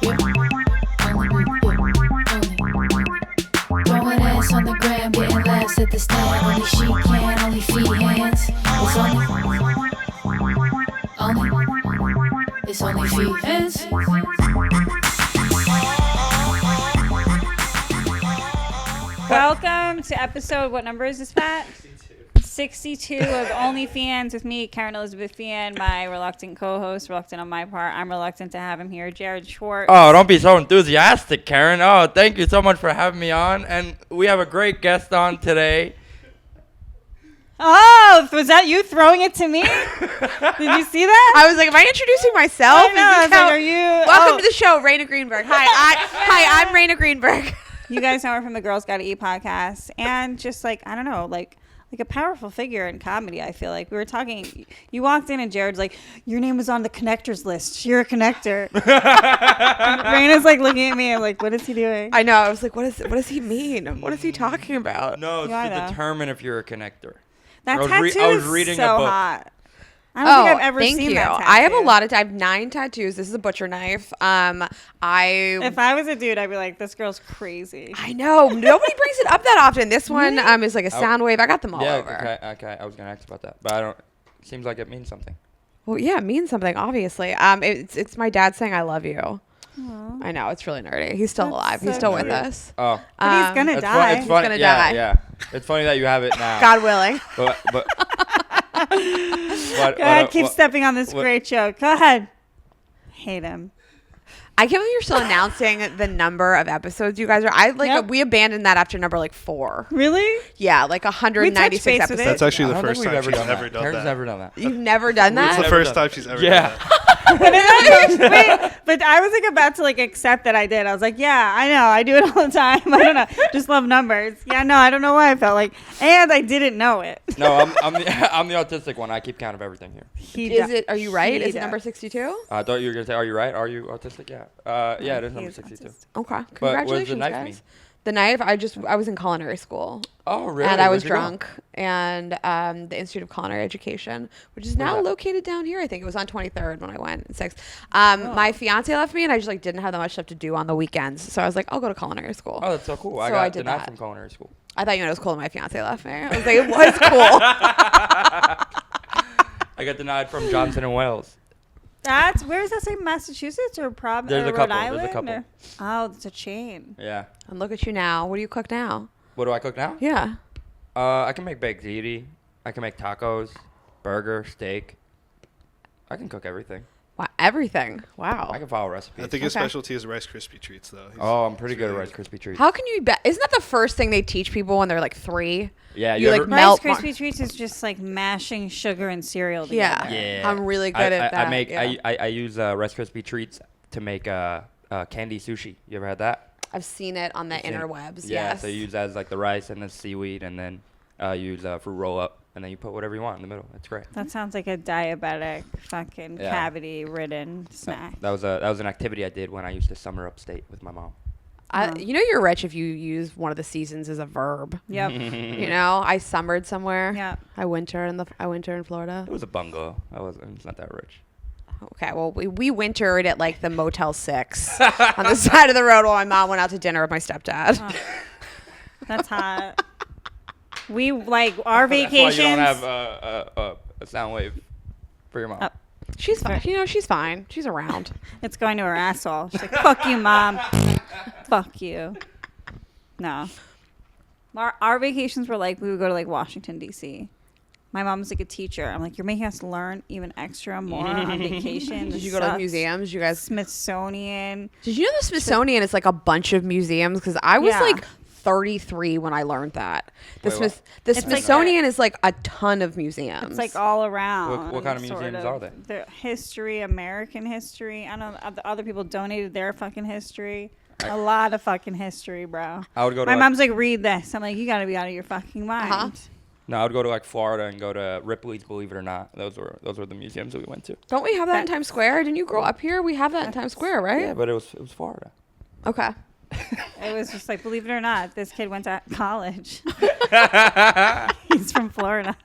Throwing ass on the gram, getting laughs at the stand. Only she can, only Feehans. It's only Feehans. Welcome to episode, what number is this, Pat? 62 of OnlyFeehans with me, Kerryn Elizabeth Feehan, my reluctant co-host. Reluctant on my part. I'm reluctant to have him here, Jared Schwartz. Oh, don't be so enthusiastic, Kerryn. Oh, thank you so much for having me on. And we have a great guest on today. Oh, was that you throwing it to me? Did you see that? I was like, am I introducing myself? I know, I was like, are you? Welcome to the show, Rayna Greenberg. Hi, I'm Rayna Greenberg. You guys know her from the Girls Gotta Eat podcast, and just like, I don't know, like a powerful figure in comedy. I feel like we were talking. You walked in and Jared's like, "Your name was on the connectors list. You're a connector." Rayna's like looking at me. I'm like, "What is he doing?" I know. I was like, what does he mean? What is he talking about? No, it's Yeah, I to know. determine if you're a connector. That I was tattoo reading is a so book. hot. I don't think I've ever thank seen you. that tattoo. I have I have 9 tattoos. This is a butcher knife. If I was a dude, I'd be like, "This girl's crazy." I know. Nobody brings it up that often. This one is like a sound wave. I got them all Yeah, over. okay. I was gonna ask about that, but I don't. It seems like it means something. Well, yeah, it means something, obviously. It's my dad saying I love you. Aww. I know, it's really nerdy. He's still That's alive. so He's still cute. with us. Oh, But he's gonna it's die. It's funny. gonna yeah, die. Yeah, it's funny that you have it now. God willing. But Go ahead, keep stepping on this great joke. Go ahead. Hate him. I can't believe you're still announcing the number of episodes you guys are. Yep. We abandoned that after number 4. Really? Yeah, like 196 base with episodes. it. That's actually I the don't first think time we've she's ever ever done done that. Kerryn's that. never done that. You've never done It's that? the Never first done. time she's ever Yeah. done that. But I was like about to like accept that I did. I was like, yeah, I know. I do it all the time. I don't know. Just love numbers. Yeah, no, I don't know why I felt like, and I didn't know it. No, I'm the autistic one. I keep count of everything here. Are you right? Is it does. number 62? I thought you were gonna say, "Are you right? Are you autistic?" Yeah. Yeah, it is number He's 62. autistic. Okay. But what does Congratulations, the knife guys. mean? The knife, I was in culinary school. Oh, really? And I was Where'd you go? drunk. And the Institute of Culinary Education, which is now that? located down here. I think it was on 23rd when I went, 6th. My fiance left me, and I just like didn't have that much stuff to do on the weekends. So I was like, I'll go to culinary school. Oh, that's so cool. I So got I did denied that. from culinary school. I thought you meant it was cool when my fiance left me. I was like, it was cool. I got denied from Johnson and Wales. Where is that? Say Massachusetts or There's a Rhode couple. Island? There's a couple. Oh, it's a chain. Yeah. And look at you now. What do you cook now? What do I cook now? Yeah. I can make baked ziti. I can make tacos, burger, steak. I can cook everything. Wow, everything. Wow. I can follow recipes. I think his Okay. specialty is Rice Krispie treats, though. Oh, I'm pretty good at Rice Krispie treats. How can you Isn't that the first thing they teach people when they're like 3? Yeah, you like ever- melt Rice Krispie treats is just like mashing sugar and cereal Yeah. together. Yeah. I'm really good at that. I make yeah. I use Rice Krispie treats to make candy sushi. You ever had that? I've seen it on the You've seen it? interwebs. Yeah. Yes. So you use that as like the rice and the seaweed, and then use fruit roll up, and then you put whatever you want in the middle. It's great. That sounds like a diabetic, fucking Yeah. cavity-ridden snack. That was an activity I did when I used to summer upstate with my mom. You know you're rich if you use one of the seasons as a verb. Yep. You know, I summered somewhere. Yeah. I winter in Florida. It was a bungalow. It's not that rich. Okay, well we wintered at like the Motel 6 on the side of the road while my mom went out to dinner with my stepdad. Oh, that's hot. We like our vacations. That's why you don't have a sound wave for your mom. Oh. She's fine. You know, she's fine. She's around. It's going to her asshole. She's like, "Fuck you, mom. Fuck you." No. Our vacations were like we would go to like Washington D.C. My mom was like a teacher. I'm like, "You're making us learn even extra more on vacation." Did you go to like museums? You guys? Smithsonian. Did you know the Smithsonian is like a bunch of museums? Because I was Yeah. like 33 when I learned that. The Wait, what? It's Smithsonian is like a ton of museums. It's like all around. What kind of sort museums are they? The history, American history. I know other people donated their fucking history. A lot of fucking history, bro. I would go to My like, mom's like, "Read this." I'm like, "You gotta be out of your fucking mind." Uh-huh. No, I would go to like Florida and go to Ripley's, believe it or not. Those were the museums that we went to. Don't we have that in Times Square? Didn't you grow up here? We have that in Times Square, right? Yeah, but it was Florida. Okay. It was just like, believe it or not, this kid went to college. He's from Florida.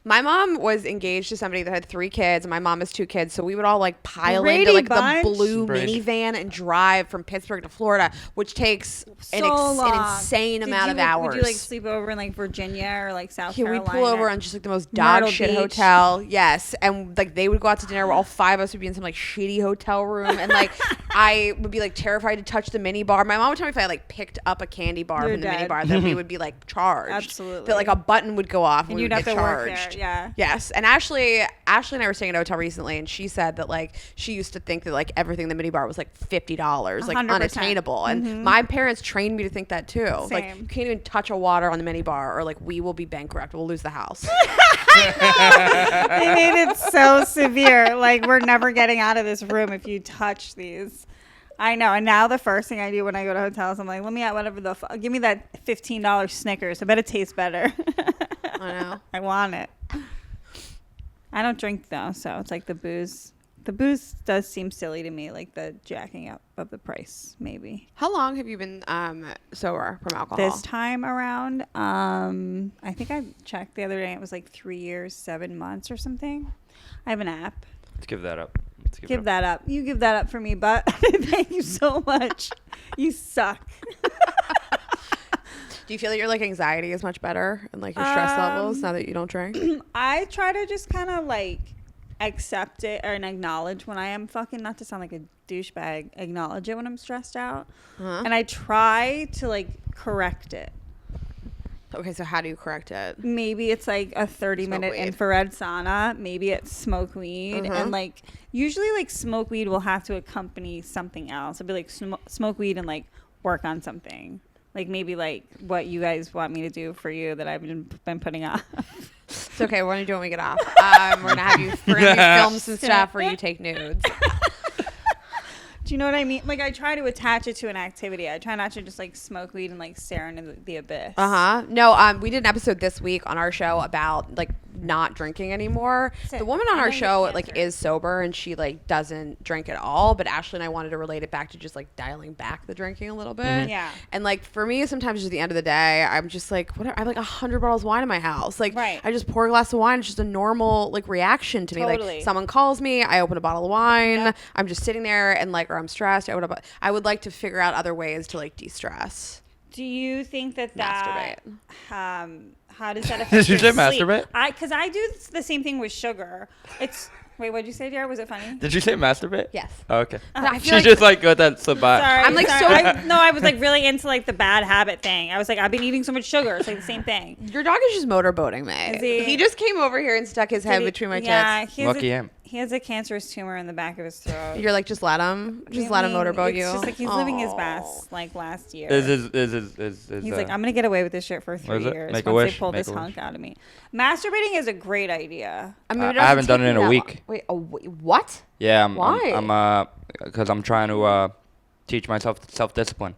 My mom was engaged to somebody that had 3 kids, and my mom has 2 kids, so we would all like pile Brady into like bunch. the blue Brady. minivan and drive from Pittsburgh to Florida, which takes an insane amount of hours. Would you like sleep over in like Virginia or like South Yeah, Carolina? we'd pull over on just like the most Myrtle dog shit Beach. hotel. Yes. And like they would go out to dinner where all 5 of us would be in some like shitty hotel room. And like I would be like terrified to touch the mini bar. My mom would tell me if I like picked up a candy bar You're from the mini dead. bar that we would be like charged. Absolutely. That like a button would go off and, And we you'd would have get to work charged. there. Yeah. Yes. And Ashley and I were staying at a hotel recently, and she said that like she used to think that like everything in the mini bar was like $50, like 100%. unattainable. And my parents trained me to think that too. Like Same. you can't even touch a water on the mini bar, or like we will be bankrupt. We'll lose the house. They made it so severe. Like, we're never getting out of this room if you touch these. I know. And now the first thing I do when I go to hotels, I'm like, let me out whatever the fuck. Give me that $15 Snickers. I bet it tastes better. I know. I want it. I don't drink though, so it's like the booze. The booze does seem silly to me, like the jacking up of the price, maybe. How long have you been sober from alcohol? This time around, I think I checked the other day. It was like 3 years, 7 months or something. I have an app. Let's give that up. Let's Give that up. You give that up for me, but thank you so much. You suck. Do you feel that your like anxiety is much better and like your stress levels now that you don't drink? I try to just kind of like accept it and acknowledge when I am fucking, not to sound like a douchebag, acknowledge it when I'm stressed out. And I try to like correct it. Okay, so how do you correct it? Maybe it's like a 30-minute weed. infrared sauna. Maybe it's smoke weed. And like usually like smoke weed will have to accompany something else. It'll be like smoke weed and like work on something. Like maybe like what you guys want me to do for you that I've been putting off. It's okay. We're gonna do it when we get off. We're gonna have you film some stuff where you take nudes. Do you know what I mean? Like I try to attach it to an activity. I try not to just like smoke weed and like stare into the abyss. No, we did an episode this week on our show about like not drinking anymore. The woman on our show like is sober and she like doesn't drink at all, but Ashley and I wanted to relate it back to just like dialing back the drinking a little bit. Yeah. And like for me, sometimes at the end of the day, I'm just like, whatever. I have like 100 bottles of wine in my house. Like I just pour a glass of wine. It's just a normal like reaction to me. Like someone calls me, I open a bottle of wine. Yep. I'm just sitting there and like, or I'm stressed. I would like to figure out other ways to like de-stress. Do you think that masturbate? How does that affect Did you your say sleep? masturbate? Because I do the same thing with sugar. It's wait, what'd you say, Jared? Was it funny? Did you say masturbate? Yes. Oh, okay. I She feel just like let that slip by. Sorry, I'm like I was like really into like the bad habit thing. I was like, I've been eating so much sugar. It's like the same thing. Your dog is just motorboating me. Is he? Just came over here and stuck his head between my tits. Lucky him. He has a cancerous tumor in the back of his throat. You're like, just let him motorboat you. It's just like he's living his best, like last year. Is He's like, I'm gonna get away with this shit for 3 years Make a once wish. they pull Make this a hunk wish. out of me. Masturbating is a great idea. I mean, I haven't done it in a week. Wait, what? Yeah. Why? I'm because I'm trying to teach myself self-discipline.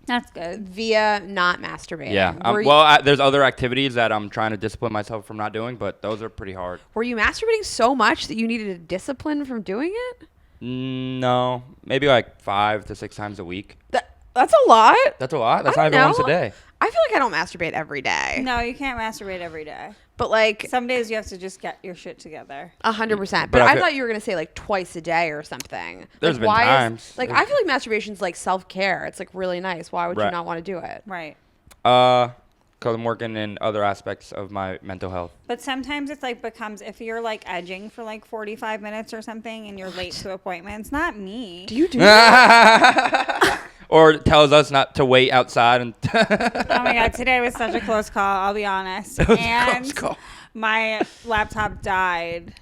That's good. Via not masturbating. Yeah. There's other activities that I'm trying to discipline myself from not doing, but those are pretty hard. Were you masturbating so much that you needed a discipline from doing it? No, maybe like 5 to 6 times a week. That's a lot. That's a lot. That's I not don't even once know. a day. I feel like I don't masturbate every day. No, you can't masturbate every day. But like Some days you have to just get your shit together. 100%. But But I I feel- thought you were gonna say like twice a day or something. There's like, been why times. Is, like I feel like masturbation's like self-care. It's like really nice. Why would you Right. not want to do it? Right. Because I'm working in other aspects of my mental health. But sometimes it's like becomes, if you're like edging for like 45 minutes or something and you're late to appointments, not me. Do you do that? Or tells us not to wait outside. And Oh my God, today was such a close call, I'll be honest. It was a And close call. my laptop died.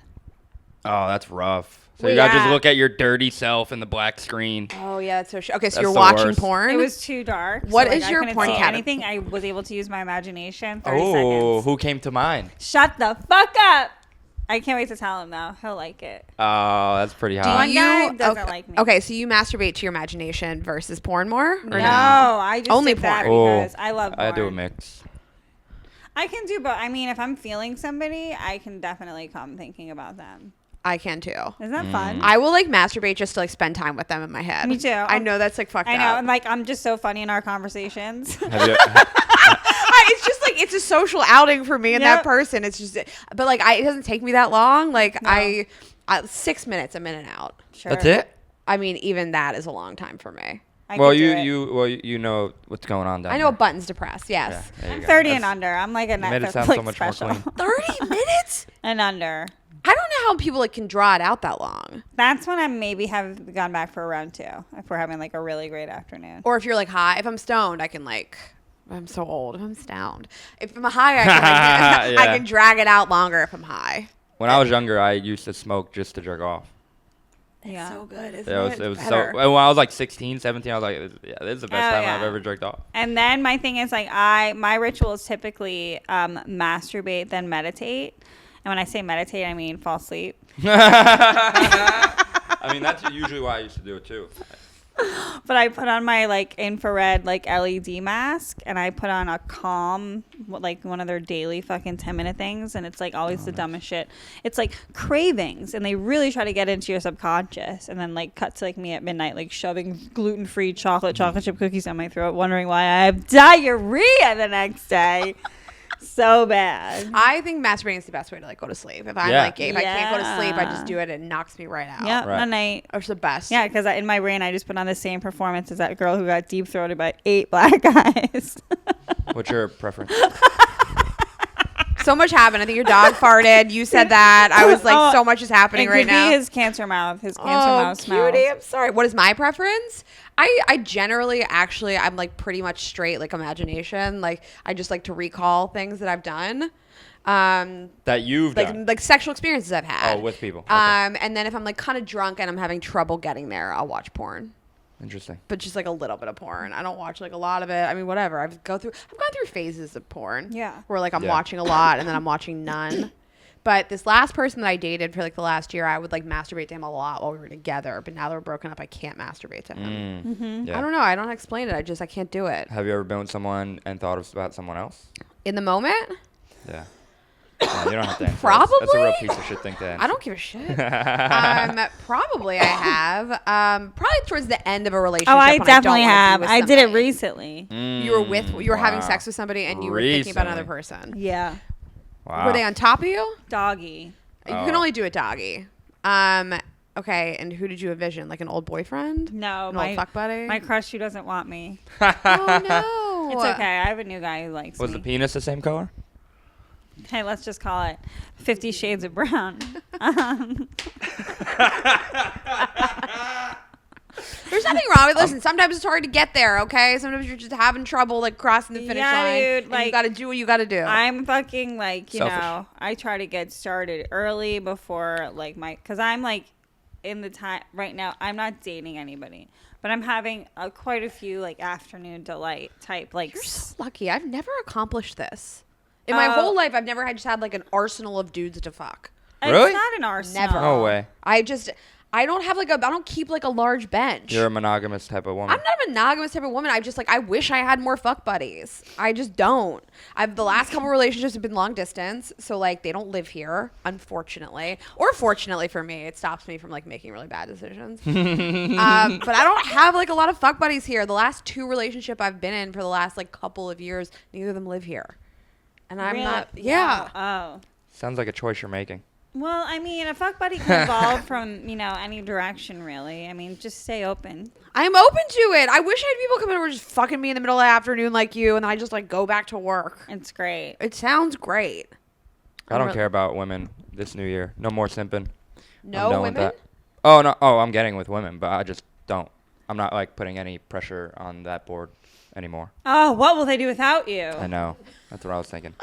Oh, that's rough. So Well, you gotta just yeah. look at your dirty self in the black screen. Oh yeah, that's so. Okay, so That's you're the watching worst. porn. It was too dark. What so, is like, your I couldn't porn see cat- anything. I was able to use my imagination. 30 Oh, seconds. who came to mind? Shut the fuck up. I can't wait to tell him though. He'll like it. Oh, that's pretty Do hot. One guy you doesn't okay, like me. Okay, so you masturbate to your imagination versus porn more? Or No, I just Only did that porn. because I love porn. I do a mix. I can do both. I mean, if I'm feeling somebody, I can definitely come thinking about them. I can too. Isn't that fun? I will like masturbate just to like spend time with them in my head. Me too. I know that's like fucked up. I know, and like I'm just so funny in our conversations. It's just like it's a social outing for me and that person. It's just, but like it doesn't take me that long. Like I 6 minutes, I'm in and out. Sure. That's it. I mean, even that is a long time for me. You know what's going on down I know what buttons to press. Yes. Yeah, I'm 30 and under. I'm like a Netflix special. 30 minutes and under. I don't know how people like can draw it out that long. That's when I maybe have gone back for a round 2 if we're having like a really great afternoon. Or if you're like high. If I'm stoned, I can like. I'm so old. If I'm stoned. If I'm high, I can like, I can drag it out longer if I'm high. When I was younger, I used to smoke just to jerk off. Yeah. So good, isn't it? It was so. When I was like 16, 17, I was like, this is the best time I've ever jerked off. And then my thing is like my ritual is typically masturbate, then meditate. And when I say meditate, I mean fall asleep. I mean, that's usually why I used to do it too. But I put on my like infrared like LED mask, and I put on a Calm, like one of their daily fucking 10-minute things, and it's like always the dumbest shit. It's like cravings, and they really try to get into your subconscious, and then like cut to like me at midnight, like shoving gluten-free chocolate chip cookies down my throat, wondering why I have diarrhea the next day. So bad. I think masturbating is the best way to like go to sleep. If I'm like, if I can't go to sleep, I just do it. It knocks me right out. Yeah, right. Night. It's the best. Yeah, because in my brain, I just put on the same performance as that girl who got deep throated by 8 black guys. What's your preference? So much happened. I think your dog farted. You said that. I was like, so much is happening right now. It could be his cancer mouth. His cancer mouth smells. Cutie, I'm sorry. What is my preference? I generally, actually, I'm like pretty much straight, like imagination. Like I just like to recall things that I've done. That you've done? Like sexual experiences I've had. Oh, with people. Okay. And then if I'm like kind of drunk and I'm having trouble getting there, I'll watch porn. Interesting. But just like a little bit of porn. I don't watch like a lot of it. I mean, whatever. I've gone through phases of porn. Yeah. Where like I'm watching a lot and then I'm watching none. But this last person that I dated for like the last year, I would like masturbate to him a lot while we were together. But now that we're broken up, I can't masturbate to him. Mm-hmm. I don't know. I don't explain it. I can't do it. Have you ever been with someone and thought about someone else? In the moment? Yeah. No, you don't have to answer. Probably. That's a real piece of shit thing to answer. I don't give a shit. Probably I have. Probably towards the end of a relationship. Oh, I definitely have. I did it somebody. Recently. You were having sex with somebody and you were thinking about another person. Yeah. Wow. Were they on top of you? Doggy. You can only do it doggy. Okay, and who did you envision? Like an old boyfriend? No, old fuck buddy? My crush who doesn't want me. Oh no. It's okay. I have a new guy who likes me. Was the penis the same color? Hey, let's just call it 50 Shades of Brown. There's nothing wrong with listen. Sometimes it's hard to get there. Okay, sometimes you're just having trouble like crossing the finish line. Dude, like, you got to do what you got to do. I'm fucking like Selfish. I try to get started early before like because I'm like in the time right now. I'm not dating anybody, but I'm having quite a few like afternoon delight type like. You're so lucky. I've never accomplished this. In my whole life, I've never just had like an arsenal of dudes to fuck. Really? It's not an arsenal. Never. No way. I don't have I don't keep like a large bench. You're a monogamous type of woman. I'm not a monogamous type of woman. I just like, I wish I had more fuck buddies. I just don't. The last couple relationships have been long distance. So like they don't live here, unfortunately. Or fortunately for me, it stops me from like making really bad decisions. But I don't have like a lot of fuck buddies here. The last 2 relationships I've been in for the last like couple of years, neither of them live here. And I'm not, yeah. Oh. Sounds like a choice you're making. Well, I mean, a fuck buddy can evolve from, any direction, really. I mean, just stay open. I'm open to it. I wish I had people come in who were just fucking me in the middle of the afternoon like you, and then I just, like, go back to work. It's great. It sounds great. I don't care about women this new year. No more simping. No women? Oh, no. Oh, I'm getting with women, but I just don't. I'm not, like, putting any pressure on that board anymore. Oh, what will they do without you? I know. That's what I was thinking.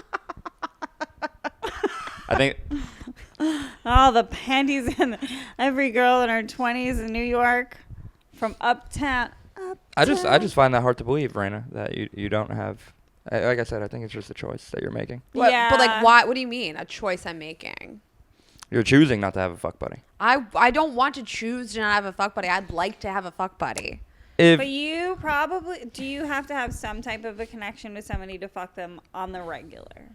I think... Oh, the panties and every girl in her 20s in New York from uptown. I just find that hard to believe, Rayna, that you don't have... Like I said, I think it's just a choice that you're making. Yeah. But like, what do you mean? A choice I'm making? You're choosing not to have a fuck buddy. I don't want to choose to not have a fuck buddy. I'd like to have a fuck buddy. But you probably... Do you have to have some type of a connection with somebody to fuck them on the regular?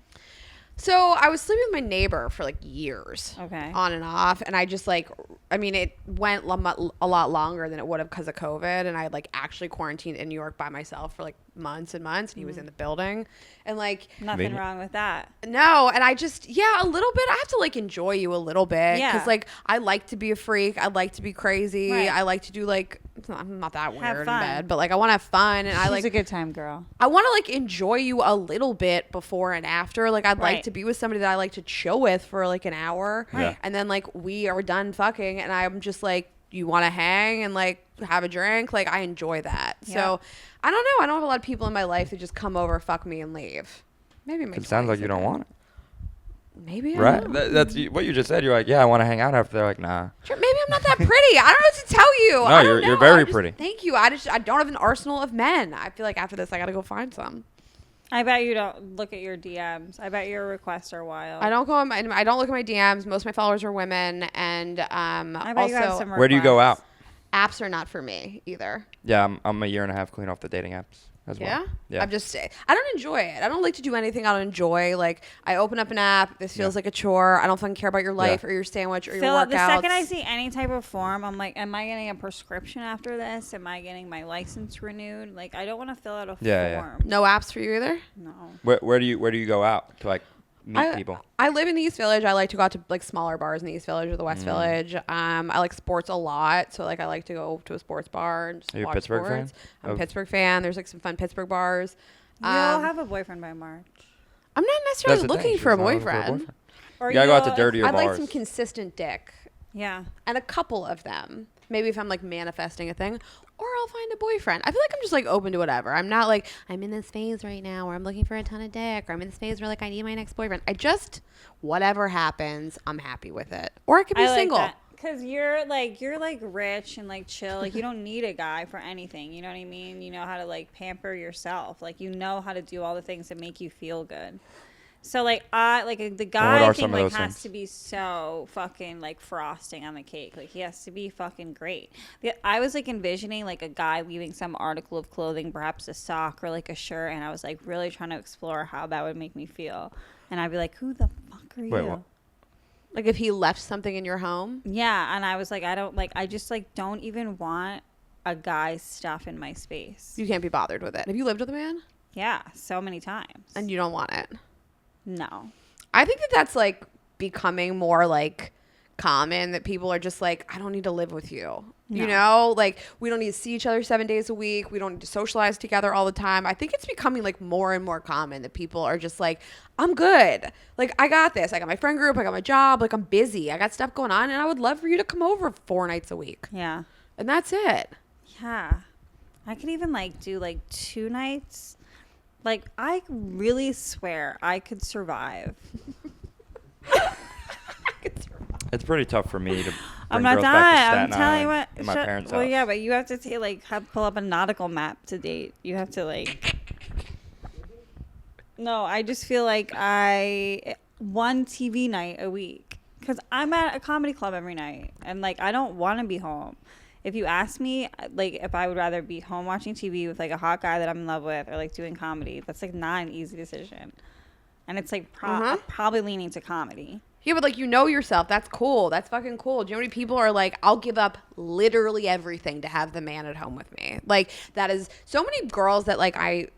So I was sleeping with my neighbor for like years. Okay. On and off. And I just like, I mean, it went a lot longer than it would have because of COVID. And I like actually quarantined in New York by myself for like months and months. And he was in the building. And like. Nothing wrong with that. No. And I just, a little bit. I have to like enjoy you a little bit. Yeah. Because like I like to be a freak. I like to be crazy. Right. I like to do like, I'm not that weird in bed. But like I want to have fun. And She's a good time girl. I want to like enjoy you a little bit before and after. Like I'd like to be with somebody that I like to chill with for like an hour. Yeah. And then like we are done fucking and I'm just like, you want to hang and like have a drink? Like I enjoy that. Yeah. So I don't know. I don't have a lot of people in my life that just come over, fuck me and leave. Maybe it sounds like you don't want it. Maybe I right. don't. That's what you just said. You're like, yeah, I want to hang out after. They're like, nah. Sure, maybe I'm not that pretty. I don't know what to tell you. No, you're very pretty. Thank you. I don't have an arsenal of men. I feel like after this, I got to go find some. I bet you don't look at your DMs. I bet your requests are wild. I don't look at my DMs. Most of my followers are women, and I bet you have some requests. Where do you go out? Apps are not for me either. Yeah, I'm a year and a half clean off the dating apps as well. Yeah. I don't enjoy it. I don't like to do anything I don't enjoy. Like I open up an app, this feels like a chore. I don't fucking care about your life or your sandwich or your workouts. The second I see any type of form, I'm like, am I getting a prescription after this? Am I getting my license renewed? Like I don't want to fill out a form. Yeah. No apps for you either? No. Where do you go out to like meet people? I live in the East Village. I like to go out to like smaller bars in the East Village or the West Village. I like sports a lot, so like I like to go to a sports bar and just watch Pittsburgh sports. fan? I'm a Pittsburgh fan. There's like some fun Pittsburgh bars. You'll have a boyfriend by March. I'm not necessarily looking for a boyfriend. Or you gotta go out to dirtier bars. I'd like some consistent dick. Yeah. And a couple of them. Maybe if I'm like manifesting a thing. Or I'll find a boyfriend. I feel like I'm just like open to whatever. I'm not like, I'm in this phase right now where I'm looking for a ton of dick. Or I'm in this phase where like I need my next boyfriend. Whatever happens, I'm happy with it. Or I could be single. Like that. Cause you're like rich and like chill. Like you don't need a guy for anything. You know what I mean? You know how to like pamper yourself. Like you know how to do all the things that make you feel good. So like the guy I think like has to be so fucking like frosting on the cake. Like he has to be fucking great. I was like envisioning like a guy leaving some article of clothing, perhaps a sock or like a shirt, and I was like really trying to explore how that would make me feel. And I'd be like, who the fuck are you? Wait, what? Like if he left something in your home? Yeah, and I was like, I just like don't even want a guy's stuff in my space. You can't be bothered with it. Have you lived with a man? Yeah, so many times. And you don't want it? No. I think that's like becoming more like common, that people are just like, I don't need to live with you. No. You know, like we don't need to see each other 7 days a week. We don't need to socialize together all the time. I think it's becoming like more and more common that people are just like, I'm good. Like I got this. I got my friend group. I got my job. Like I'm busy. I got stuff going on and I would love for you to come over 4 nights a week. Yeah. And that's it. Yeah. I could even like do like 2 nights. Like I really swear I could survive. It's pretty tough for me to. I'm not done. I'm telling you what. what. My parents' house. Well, yeah, but you have to pull up a nautical map to date. You have to like. No, I just feel like one TV night a week because I'm at a comedy club every night and like I don't want to be home. If you ask me, like, if I would rather be home watching TV with, like, a hot guy that I'm in love with or, like, doing comedy, that's, like, not an easy decision. And it's, like, probably leaning to comedy. Yeah, but, like, you know yourself. That's cool. That's fucking cool. Do you know how many people are like, I'll give up literally everything to have the man at home with me? Like, that is so many girls that, like, I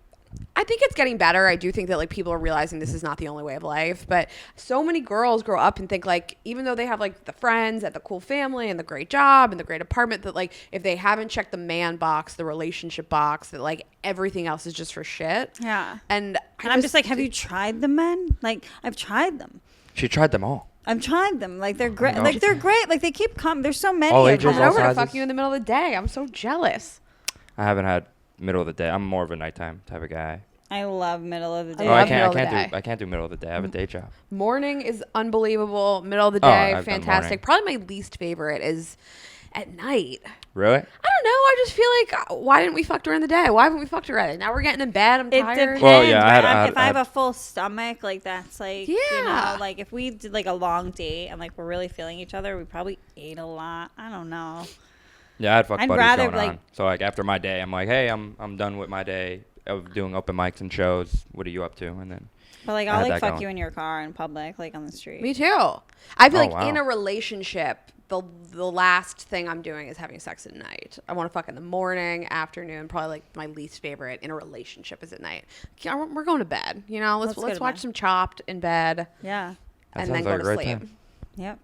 think it's getting better. I do think that like people are realizing this is not the only way of life, but so many girls grow up and think like, even though they have like the friends and the cool family and the great job and the great apartment, that like if they haven't checked the man box, the relationship box, that like everything else is just for shit. Yeah. And I'm just like, have you tried the men? Like I've tried them. She tried them all. I've tried them. Like they're great. Like they're great. Like they keep coming. There's so many. All ages, coming all over sizes. to fuck you in the middle of the day. I'm so jealous. I haven't had middle of the day. I'm more of a nighttime type of guy. I love middle of the day. I can't do middle of the day. I have a day job. Morning is unbelievable. Middle of the day, fantastic. Probably my least favorite is at night. Really? I don't know. I just feel like, why didn't we fuck during the day? Why haven't we fucked already? Now we're getting in bed. I'm tired. It depends. Well, yeah, if I have a full stomach, like that's like, yeah. You know, like if we did like a long date and like we're really feeling each other, we probably ate a lot. I don't know. Yeah, I had fuck I'd buddies rather, going on. So like after my day, I'm like, hey, I'm done with my day of doing open mics and shows. What are you up to? And then But like I'll like fuck you in your car in public, like on the street. Me too. I feel like in a relationship, the last thing I'm doing is having sex at night. I want to fuck in the morning, afternoon. Probably like my least favorite in a relationship is at night. Yeah, we're going to bed. You know, let's watch some Chopped in bed. Yeah. That and then go to sleep. time. Yep.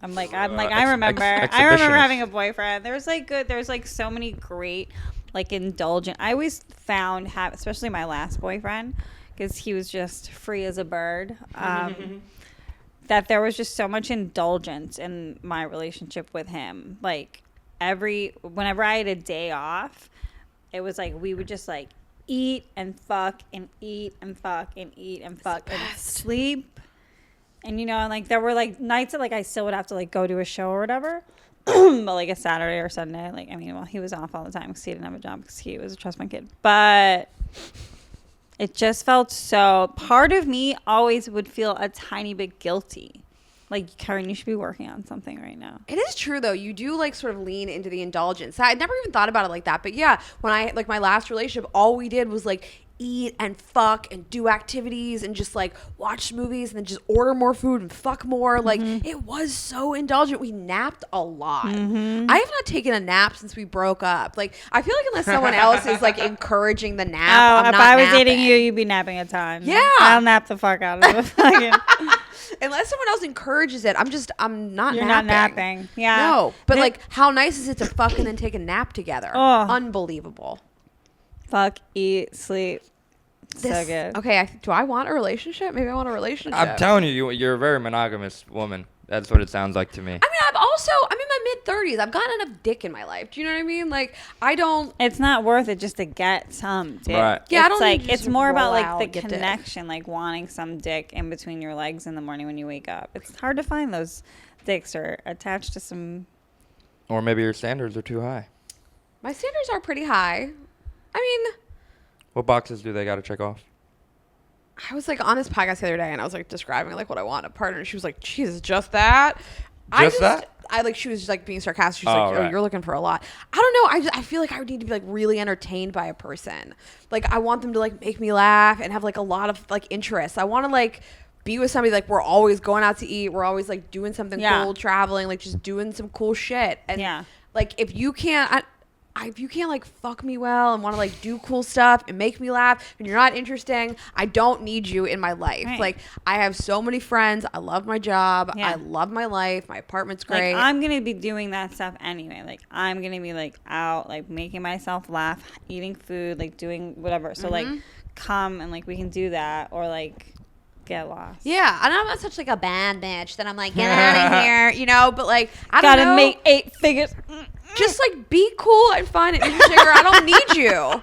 I remember having a boyfriend. There's like so many great, like indulgent. I always found especially my last boyfriend, because he was just free as a bird. That there was just so much indulgence in my relationship with him. Like whenever I had a day off, it was like we would just like eat and fuck and eat and fuck and eat and fuck and sleep. And like there were like nights that like I still would have to like go to a show or whatever. But like a Saturday or Sunday, like he was off all the time because he didn't have a job because he was a trust fund kid. But it just felt so. Part of me always would feel a tiny bit guilty. Like, Kerryn, you should be working on something right now. It is true, though. You do, like, sort of lean into the indulgence. I never even thought about it like that. But, yeah, when I, like, my last relationship, all we did was, like, eat and fuck and do activities and just, like, watch movies and then just order more food and fuck more. Like, it was so indulgent. We napped a lot. I have not taken a nap since we broke up. Like, I feel like unless someone else is, like, encouraging the nap, I'm if not I was napping. dating you, you'd be napping a ton. Yeah. I'll nap the fuck out of the fucking... Unless someone else encourages it, I'm not You're napping. not napping. Yeah. No. But, like, how nice is it to fuck and then take a nap together? Oh. Unbelievable. Fuck, eat, sleep. So good. Okay, do I want a relationship? Maybe I want a relationship. I'm telling you, you're a very monogamous woman. That's what it sounds like to me. I mean, I'm in my mid-30s. I've gotten enough dick in my life. Do you know what I mean? Like, I don't... It's not worth it just to get some dick. Right. Yeah, it's I don't like, need to it's just more about, roll like, out the and get connection, like, wanting some dick in between your legs in the morning when you wake up. It's hard to find those dicks are attached to some... Or maybe your standards are too high. My standards are pretty high. I mean... What boxes do they got to check off? I was, like, on this podcast the other day, and I was, like, describing, like, what I want in a partner, and she was like, Jesus, just that? She was just, like, being sarcastic. She was like, right. You're looking for a lot. I don't know. I feel like I would need to be, like, really entertained by a person. Like, I want them to, like, make me laugh and have, like, a lot of, like, interests. I want to, like, be with somebody, like, we're always going out to eat. We're always, like, doing something cool, traveling, like, just doing some cool shit. And, like, if you can't... if you can't like fuck me well and want to like do cool stuff and make me laugh and you're not interesting, I don't need you in my life. Right. Like, I have so many friends. I love my job. I love my life. My apartment's great. Like, I'm gonna be doing that stuff anyway. Like, I'm gonna be like out, like making myself laugh, eating food, like doing whatever. So like come and like we can do that, or like get lost. Yeah, and I'm not such like a bad bitch that I'm like, get out of here, you know. But like, I don't know. Gotta make 8 figures. Just like be cool and fun and sugar. I don't need you.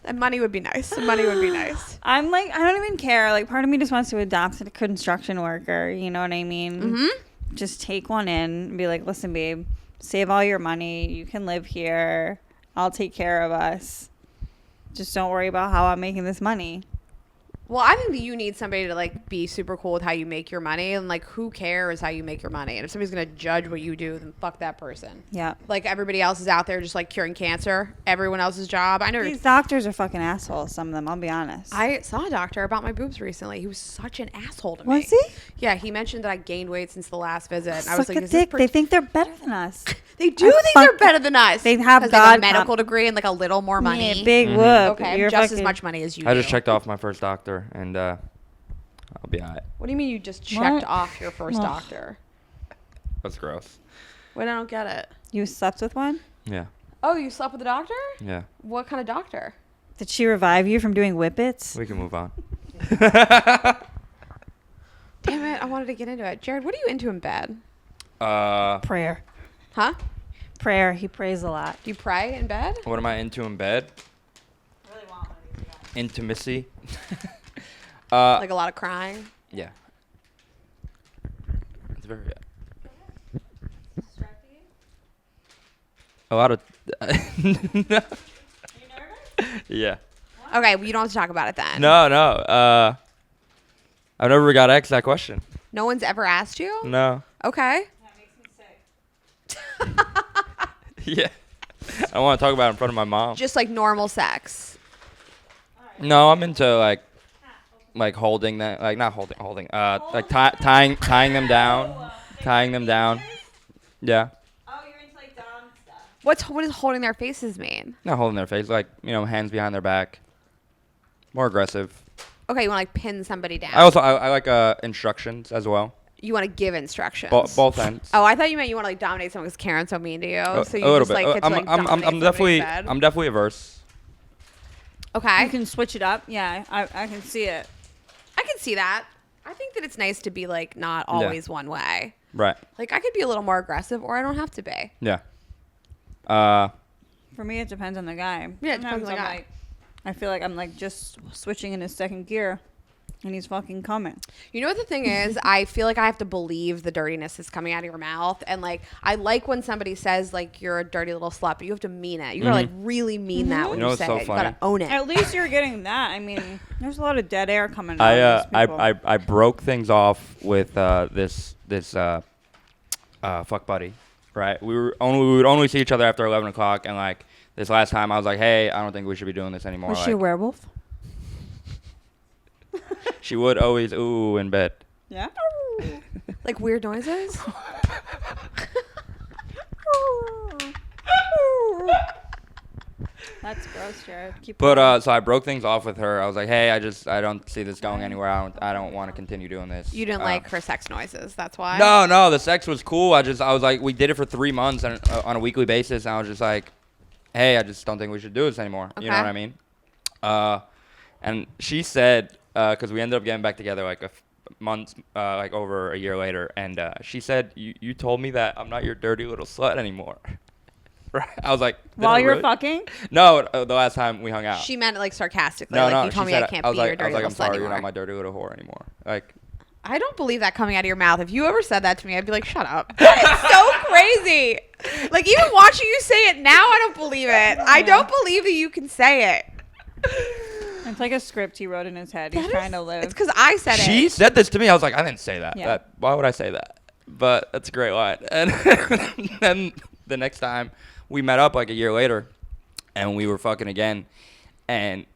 And money would be nice. I'm like, I don't even care. Like, part of me just wants to adopt a construction worker. You know what I mean? Just take one in and be like, listen, babe, save all your money. You can live here. I'll take care of us. Just don't worry about how I'm making this money. Well, I think that you need somebody to, like, be super cool with how you make your money. And, like, who cares how you make your money? And if somebody's going to judge what you do, then fuck that person. Yeah. Like, everybody else is out there just, like, curing cancer. Everyone else's job. I know. These doctors are fucking assholes, some of them. I'll be honest. I saw a doctor about my boobs recently. He was such an asshole to me. Was he? Yeah, he mentioned that I gained weight since the last visit. And I Suck was like, a dick. They think they're better than us. They do think they're better than us. They have they have a medical degree and, like, a little more money. Yeah, big whoop. Okay, You're just as much money as you I do. just checked off my first doctor, and I'll be all right. What do you mean you just checked off your first doctor? That's gross. Wait, I don't get it. You slept with one? Yeah. Oh, you slept with a doctor? Yeah. What kind of doctor? Did she revive you from doing whippets? We can move on. Damn it, I wanted to get into it. Jared, what are you into in bed? Prayer. Huh? Prayer. He prays a lot. Do you pray in bed? What am I into in bed? I really want one of these guys. Intimacy. Like a lot of crying? Yeah. It's very... A lot of... No. Are you nervous? Yeah. Okay, well, you don't have to talk about it then. No. I've never got asked that question. No one's ever asked you? No. Okay. That makes me sick. Yeah. I want to talk about it in front of my mom. Just like normal sex. All right, No, I'm into like holding them, like not holding, like tying them down, tying them down. Yeah. Oh, you're into like dom stuff. What does holding their faces mean? Not holding their face, like hands behind their back. More aggressive. Okay, you want to like pin somebody down. I like instructions as well. You want to give instructions. Both ends. Oh, I thought you meant you want to like dominate someone because Kerryn's so mean to you. So you a little just bit. like get to, like, I'm definitely averse. Okay. You can switch it up. Yeah, I can see it. I can see that. I think that it's nice to be like not always one way. Right. Like I could be a little more aggressive, or I don't have to be. Yeah. For me, it depends on the guy. Yeah, it depends on the guy. Like, I feel like I'm like just switching in his second gear, and he's fucking coming. You know what the thing is? I feel like I have to believe the dirtiness is coming out of your mouth, and like I like when somebody says like you're a dirty little slut, but you have to mean it. You gotta like really mean that when you say it. You gotta own it. At least you're getting that. I mean, there's a lot of dead air coming out. I broke things off with this fuck buddy. Right. We would only see each other after 11 o'clock, and like this last time I was like, hey, I don't think we should be doing this anymore. Was she a werewolf? She would always ooh in bed. Yeah. Like weird noises. That's gross, Jared. So I broke things off with her. I was like, hey, I don't see this going anywhere. I don't want to continue doing this. You didn't like her sex noises. That's why. No, the sex was cool. I was like, we did it for 3 months on a weekly basis, and I was just like, hey, I just don't think we should do this anymore. Okay. You know what I mean? And she said, because we ended up getting back together like a month, like over a year later, and she said, you told me that I'm not your dirty little slut anymore. Right? I was like, while you're fucking? No, the last time we hung out. She meant it like sarcastically. No, like you told me I can't be your dirty little slut I'm sorry, anymore. you're not my dirty little whore anymore. Like, I don't believe that coming out of your mouth. If you ever said that to me, I'd be like, shut up. That is so crazy. Like, even watching you say it now, I don't believe it. I don't believe that you can say it. It's like a script he wrote in his head. He's trying to live. It's because I said it. She said this to me. I was like, I didn't say that. Yeah. Why would I say that? But that's a great line. And then the next time we met up like a year later, and we were fucking again, and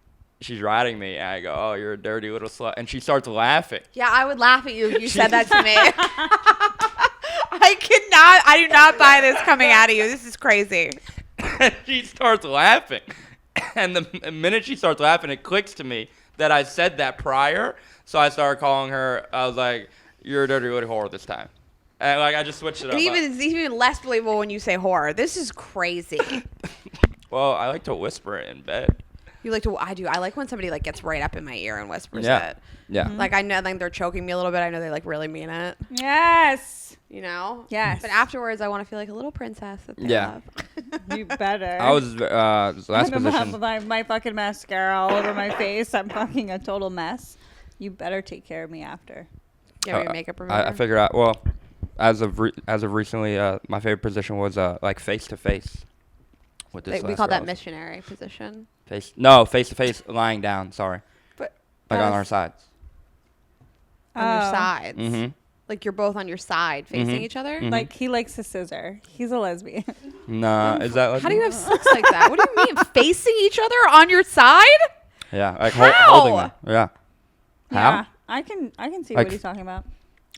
she's riding me, and I go, oh, you're a dirty little slut. And she starts laughing. Yeah, I would laugh at you if you said that to me. I do not buy this coming out of you. This is crazy. And she starts laughing. And the minute she starts laughing, it clicks to me that I said that prior. So I started calling her, I was like, you're a dirty little whore this time. And like, I just switched it up. It's even less believable when you say whore. This is crazy. Well, I like to whisper it in bed. You like to? I do. I like when somebody like gets right up in my ear and whispers Yeah. it. Yeah. Like I know like they're choking me a little bit. I know they like really mean it. Yes. You know? Yes. But afterwards, I want to feel like a little princess that they Yeah. love. You better. I was last position. My fucking mascara all over my face. I'm fucking a total mess. You better take care of me after. Yeah, your makeup remover. I figured out. Well, as of recently, my favorite position was like face to face. With this we call that missionary position. Face to face, lying down. Sorry. But like on our sides. On your sides. Mm-hmm. Like you're both on your side facing each other. Mm-hmm. Like he likes a scissor. He's a lesbian. Nah, is that? How do you have sex like that? What do you mean facing each other on your side? Yeah, like How? holding them. Yeah. Yeah, How? I can see Like- what he's talking about.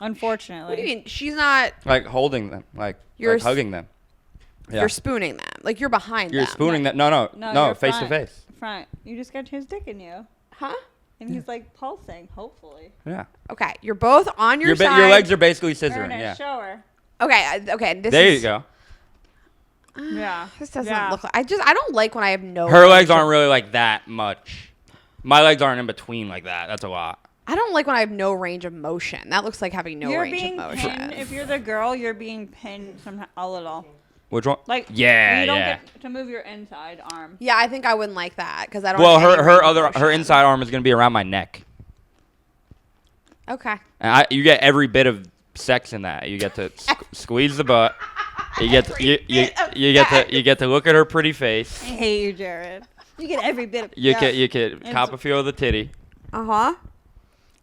Unfortunately. What do you mean? She's not. Like holding them, like hugging them. Yeah. You're spooning them. Like you're behind them. You're spooning them. No, you're face to front. face. Front. You just got his dick in you, Huh? and he's like pulsing. Hopefully. Yeah. Okay. You're both on your side. Your legs are basically scissoring. Ernest, Yeah. show her. Okay. Okay. There you go. Yeah. This doesn't look like. I don't like when I have no. Her legs aren't really like that much. My legs aren't in between like that. That's a lot. I don't like when I have no range of motion. That looks like having no You're range being of motion. pinned. If you're the girl, you're being pinned somehow a little. Which one? Like Yeah, you don't yeah. get to move your inside arm. Yeah, I think I wouldn't like that because I don't. Well, have any range of her motion. inside arm is gonna be around my neck, Okay. and you get every bit of sex in that. You get to squeeze the butt. You get to, you get to look at her pretty face. I hate you, Jared. You get every bit of. You can cop a feel of the titty. Uh-huh.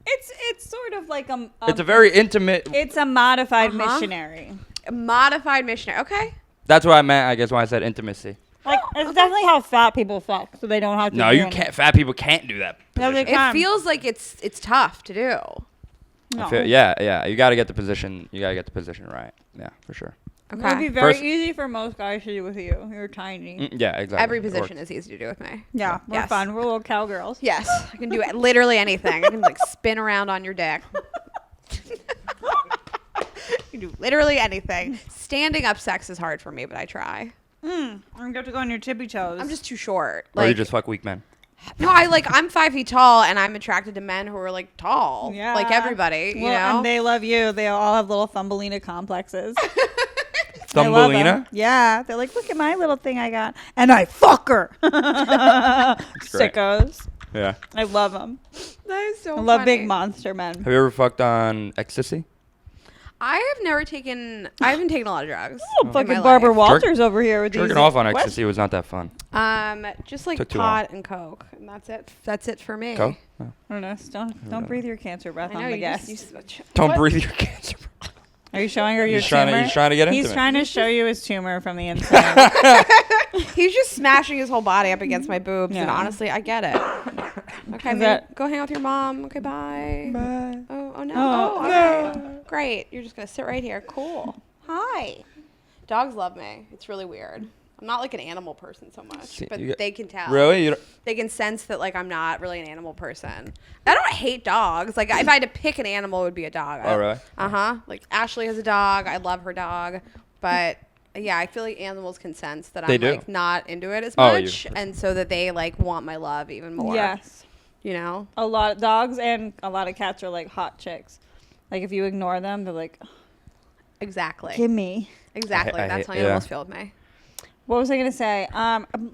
It's sort of like It's a very intimate. It's a modified missionary. Modified missionary. Okay. That's what I meant, I guess, when I said intimacy. Like, it's definitely how fat people fuck, so they don't have to. No, you can't. Fat people can't do that. No, they position. It feels like it's tough to do. No. Yeah. You got to get the position. You got to get the position right. Yeah, for sure. Okay. It would be very easy for most guys to do with you. You're tiny. Yeah, exactly. Every position is easy to do with me. Yeah, we're fun. We're little cowgirls. Yes, I can do literally anything. I can like spin around on your dick. You do literally anything. Standing up sex is hard for me, but I try. I'm gonna have to go on your tippy toes. I'm just too short. Or you just fuck weak men. No, I'm 5 feet tall, and I'm attracted to men who are like tall. Yeah. Like everybody, you know. And they love you. They all have little Thumbelina complexes. Thumbelina? Yeah, they're like, look at my little thing I got, and I fuck her. Sickos. Yeah. I love them. That is so I love funny. big monster men. Have you ever fucked on ecstasy? I haven't taken a lot of drugs. Oh, fucking Barbara life. Walters over here with these. Jerking off on ecstasy was not that fun. Just like Took too pot and coke, and that's it. That's it for me. Coke? Oh. Ernest, don't breathe your cancer breath I know on the you guest. Don't breathe your cancer. Are you showing her your He's tumor? trying to get into He's it. trying to show you his tumor from the inside. He's just smashing his whole body up against my boobs, and Yeah. honestly, I get it. Okay, go hang out with your mom. Okay, bye. Bye. Oh no. Oh, Okay. Great. You're just gonna sit right here. Cool. Hi. Dogs love me. It's really weird. I'm not like an animal person so much, See, but they can tell. Really? You don't, They can sense that like I'm not really an animal person. I don't hate dogs. Like if I had to pick an animal, it would be a dog. Oh, really? Like Ashley has a dog. I love her dog, but yeah, I feel like animals can sense that They I'm do. like not into it as Oh, much, and so that they like want my love even more. Yes. You know. A lot of dogs and a lot of cats are like hot chicks. Like if you ignore them, they're like, Exactly. give me. Exactly. I That's hate- how animals feel with me. What was I going to say?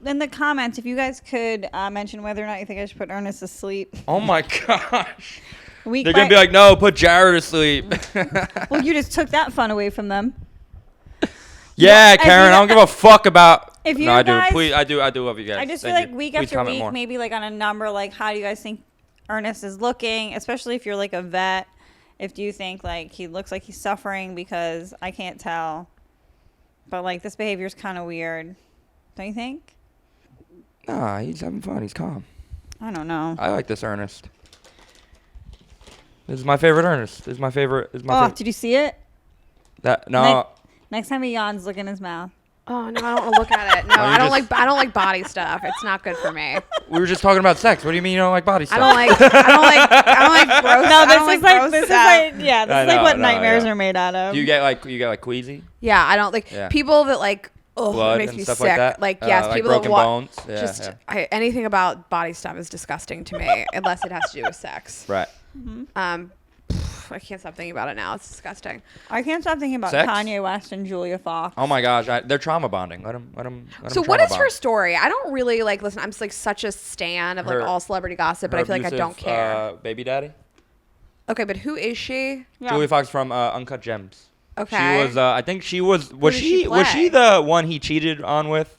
In the comments, if you guys could mention whether or not you think I should put Ernest to sleep. oh my gosh. Week They're going to be like, no, put Jared to sleep. well, you just took that fun away from them. Yeah, Well, Kerryn, I don't give a fuck about. If you no, I do. guys- Please, I do love you guys. I just feel Thank like you. week Please after comment week, more. maybe like on a number, like how do you guys think Ernest is looking, especially if you're like a vet. If you think like he looks like he's suffering, because I can't tell. But like this behavior is kind of weird. Don't you think? Nah, he's having fun. He's calm. I don't know. I like this Ernest. This is my favorite Ernest. This is my favorite. Did you see it? That no. Next time he yawns, look in his mouth. Oh no, I don't want to look at it. No, Oh, you I don't just- like body stuff. It's not good for me. We were just talking about sex. What do you mean you don't like body stuff? I don't like gross. No, I this don't is like gross this is stuff. like yeah, this I is like know, what no, nightmares yeah. are made out of. Do you get like queasy? Yeah, I don't like Yeah. people that like. Oh, Blood it makes and me stuff sick. like that? yes, Like people that broken walk. bones? Yeah, just yeah. Anything about body stuff is disgusting to me, unless it has to do with sex. Right. I can't stop thinking about it now. It's disgusting. I can't stop thinking about Sex? Kanye West and Julia Fox. Oh my gosh, they're trauma bonding. Let them. So what is her story? I don't really like. Listen, I'm like such a stan of like all celebrity gossip, but I feel like I don't care. Baby daddy. Okay, but who is she? Yeah. Julia Fox from Uncut Gems. Okay. She was. I think she was. Was did she Was she play? the one he cheated on with?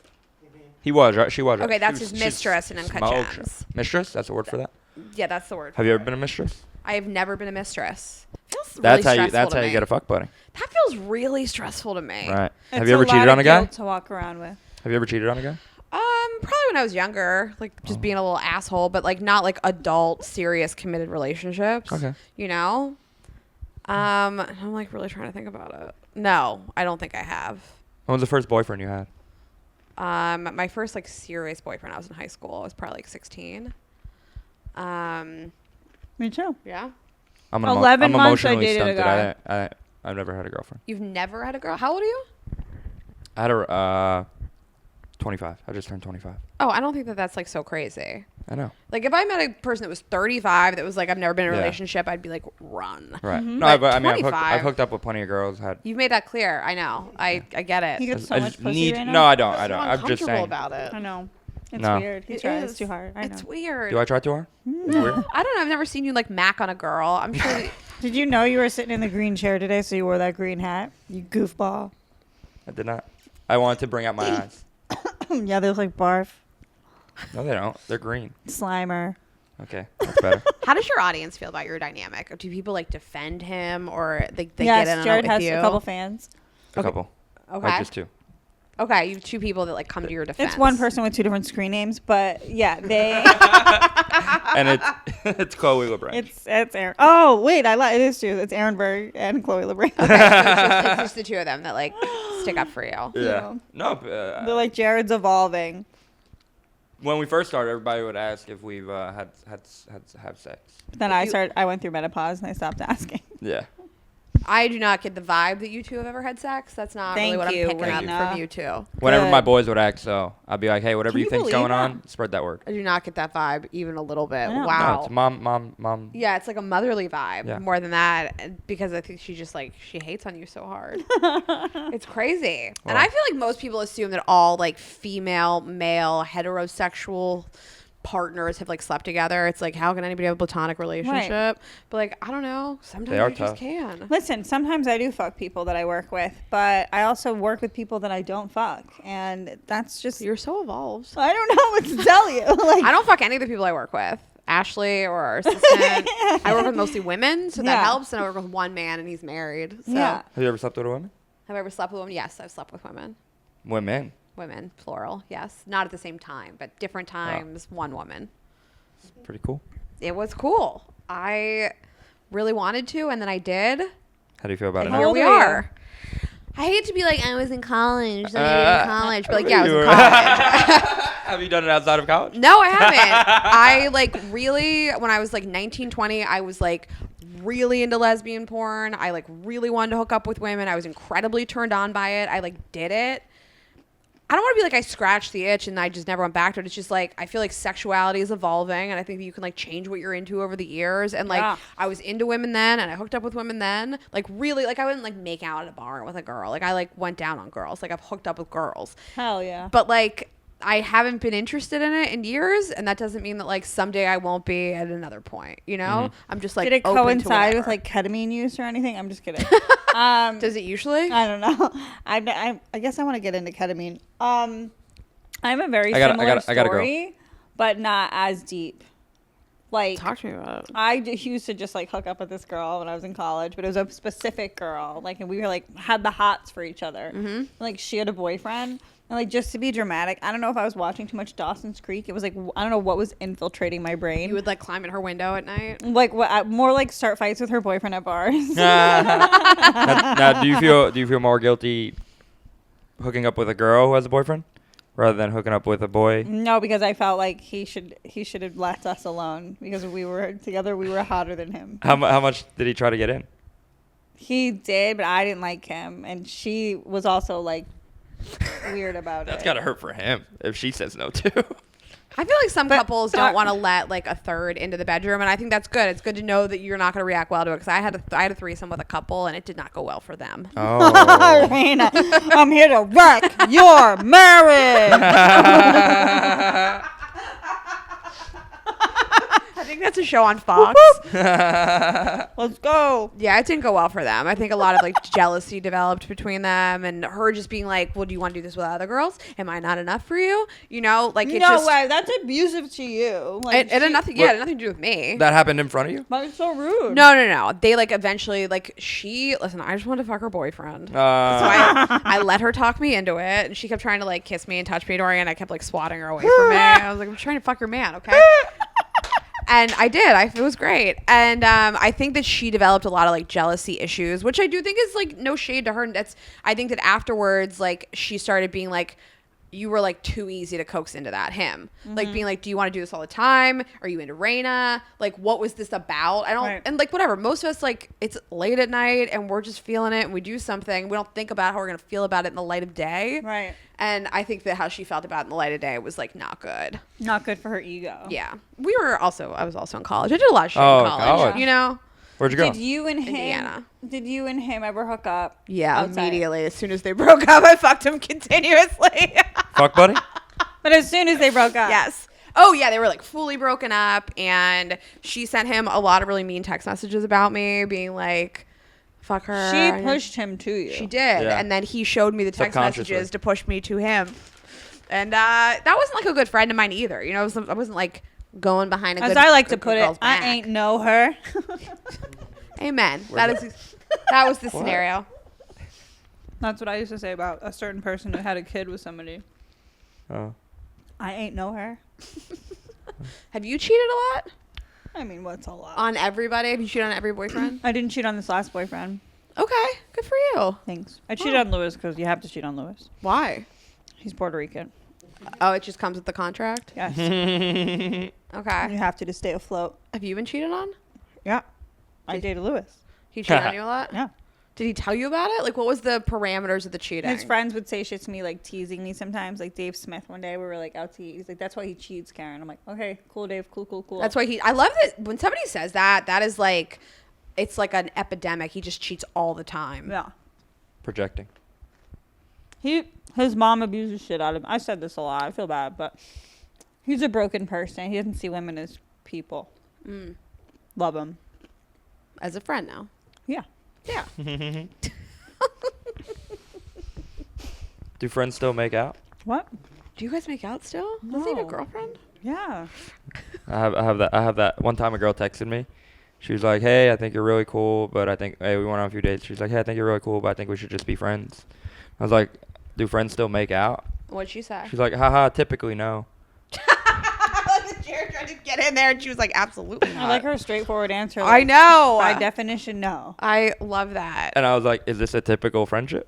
He was right. She was. Right? Okay, that's She was- his mistress in Uncut smoked. Gems. Mistress. That's the word for that. Yeah, that's the word. Have you ever been a mistress? I have never been a mistress. Feels That's really how you. stressful That's to how you me. get a fuck buddy. That feels really stressful to me. Right. It's Have you ever a lot cheated of on a guy? guilt to walk around with. Have you ever cheated on a guy? Probably when I was younger, like just being a little asshole, but like not like adult, serious, committed relationships. Okay. You know. I'm like really trying to think about it. No, I don't think I have. When was the first boyfriend you had? My first like serious boyfriend, I was in high school. I was probably like 16. Me too. Yeah. I'm 11 months I emotionally dated a stunted. guy. I've never had a girlfriend. You've never had a girl? How old are you? I had a 25. I just turned 25. Oh, I don't think that that's like so crazy. I know. Like if I met a person that was 35 that was like I've never been in a Yeah. relationship, I'd be like run. Right. Mm-hmm. No, But I mean, I've 25. hooked up with plenty of girls. Had. You've made that clear. I know. I get it. He gets so I much just pussy need. right now. No, I don't. I'm I don't. so I'm just uncomfortable saying. about it. I know. It's No. weird. He It tries is. too hard. I know. It's weird. Do I try too hard? It's weird. I don't know. I've never seen you like mac on a girl. I'm sure. That, Did you know you were sitting in the green chair today, so you wore that green hat? You goofball. I did not. I wanted to bring out my eyes. Yeah, they look like barf. No, they don't. They're green. Slimer. Okay, that's better. how does your audience feel about your dynamic? Do people like defend him or they Yes, get in on Jared it with has you? a couple fans. A couple. Okay. Like just two. Okay, you have two people that like come to your defense. It's one person with two different screen names, but yeah, they. And it's Chloe LeBranch. It's Aaron. Oh wait, I lied. It is true. It's Aaron Berg and Chloe LeBranch. Okay, so it's just the two of them that like stick up for you. Yeah. No. They're like Jared's evolving. When we first started, everybody would ask if we've had sex. Then I went through menopause and I stopped asking. Yeah. I do not get the vibe that you two have ever had sex. That's not really what I'm picking up from you two. Whenever my boys would ask, so I'd be like, hey, whatever you think's going that? on, spread that word. I do not get that vibe even a little bit. No. Wow. No, it's mom. Yeah, it's like a motherly vibe more than that, because I think she just like she hates on you so hard. It's crazy. Wow. And I feel like most people assume that all like female, male, heterosexual partners have like slept together. It's like, how can anybody have a platonic relationship? Right. But like, I don't know. Sometimes you just can. Listen, sometimes I do fuck people that I work with, but I also work with people that I don't fuck, and that's just You're so evolved. I don't know what to tell you. Like, I don't fuck any of the people I work with. Ashley or our assistant. I work with mostly women, so that helps. And I work with one man, and he's married. So. Yeah. Have you ever slept with a woman? Have I ever slept with women? Yes, I've slept with women. Women. Women, plural. Yes, not at the same time, but different times. One woman. It's pretty cool. It was cool. I really wanted to, and then I did. How do you feel about it Here now? we are. I hate to be like, I was in college. But like, yeah, I was in college. Have you done it outside of college? No, I haven't. I like really, when I was like 19, 20, I was like really into lesbian porn. I like really wanted to hook up with women. I was incredibly turned on by it. I like did it. I don't want to be like I scratched the itch and I just never went back to it. It's just like I feel like sexuality is evolving, and I think that you can like change what you're into over the years. And like I was into women then, and I hooked up with women then. Like really, like I wouldn't like make out at a bar with a girl. Like I like went down on girls. Like I've hooked up with girls. Hell yeah. But like I haven't been interested in it in years, and that doesn't mean that like someday I won't be at another point. You know, I'm just like. Did it open coincide to with like ketamine use or anything? I'm just kidding. Does it usually? I don't know. I guess I want to get into ketamine. I'm a very similar story, but not as deep. Like, talk to me about it. I used to just like hook up with this girl when I was in college, but it was a specific girl. Like, and we were like had the hots for each other. Mm-hmm. Like, she had a boyfriend, and like just to be dramatic, I don't know if I was watching too much Dawson's Creek. It was like I don't know what was infiltrating my brain. You would like climb in her window at night. Like what? More like start fights with her boyfriend at bars. Now, do you feel more guilty hooking up with a girl who has a boyfriend rather than hooking up with a boy? No, because I felt like he should have left us alone because we were together. We were hotter than him. How much did he try to get in? He did, but I didn't like him, and she was also like weird about it. That's gotta hurt for him if she says no too. I feel like some couples don't want to let like a third into the bedroom, and I think that's good. It's good to know that you're not going to react well to it, because I had a threesome with a couple, and it did not go well for them. Oh, Rayna, I'm here to wreck your marriage. I think that's a show on Fox. Let's go. Yeah, it didn't go well for them. I think a lot of like jealousy developed between them, and her just being like, well, do you want to do this with other girls? Am I not enough for you? You know, like it's no way. That's abusive to you. Like, it had nothing. Yeah, it had nothing to do with me. that happened in front of you? But it's so rude. No. They like eventually like listen. I just wanted to fuck her boyfriend. So I let her talk me into it, and she kept trying to like kiss me and touch me during, and I kept like swatting her away from me. I was like, I'm trying to fuck your man, okay? And I did. It was great. And I think that she developed a lot of like jealousy issues, which I do think is like no shade to her. And I think that afterwards, like she started being like, you were like too easy to coax into that. Like being like, do you want to do this all the time? Are you into Rayna? Like, what was this about? And like whatever. Most of us, like, it's late at night and we're just feeling it and we do something. We don't think about how we're gonna feel about it in the light of day. Right. And I think that how she felt about it in the light of day was like not good. Not good for her ego. Yeah. I was also in college. I did a lot of shit in college. You know? Where'd you go? Did you and Indiana. him ever hook up? Yeah, outside? Immediately. As soon as they broke up, I fucked him continuously. Fuck buddy? But as soon as they broke up. Yes. Oh, yeah, they were like fully broken up, and she sent him a lot of really mean text messages about me, being like, fuck her. She pushed him to you. She did. Yeah. And then he showed me the text messages to push me to him. And that wasn't like a good friend of mine either. You know, I wasn't like going behind a good, as I like to good put it, girl's back. I ain't know her. Amen. That was the scenario. That's what I used to say about a certain person who had a kid with somebody. Oh. I ain't know her. Have you cheated a lot? I mean, what's a lot? On everybody? Have you cheated on every boyfriend? I didn't cheat on this last boyfriend. Okay, good for you. Thanks. I cheated on Lewis because you have to cheat on Lewis. Why? He's Puerto Rican. Oh, it just comes with the contract? Yes. Okay. You have to stay afloat. Have you been cheated on? Yeah. I dated Lewis. He cheated on you a lot? Yeah. Did he tell you about it? Like, what was the parameters of the cheating? His friends would say shit to me, like teasing me sometimes. Like Dave Smith, one day we were like out to eat. He's like, "That's why he cheats, Kerryn." I'm like, "Okay, cool, Dave, cool." That's why I love that when somebody says that, that is like, it's like an epidemic. He just cheats all the time. Yeah. Projecting. His mom abuses shit out of him. I said this a lot. I feel bad, but he's a broken person. He doesn't see women as people. Love him. As a friend now. Yeah. Yeah. Do friends still make out? What? Do you guys make out still? No. Does he have a girlfriend? Yeah. I have that. One time a girl texted me. She was like, "Hey, I think you're really cool, but I think we went on a few dates." She's like, "Hey, I think you're really cool, but I think we should just be friends." I was like, "Do friends still make out?" What'd she say? She's like, "Haha, typically no." Jared tried to get in there, and she was like, "Absolutely not." I like her straightforward answer. I know. By definition, no. I love that. And I was like, "Is this a typical friendship?"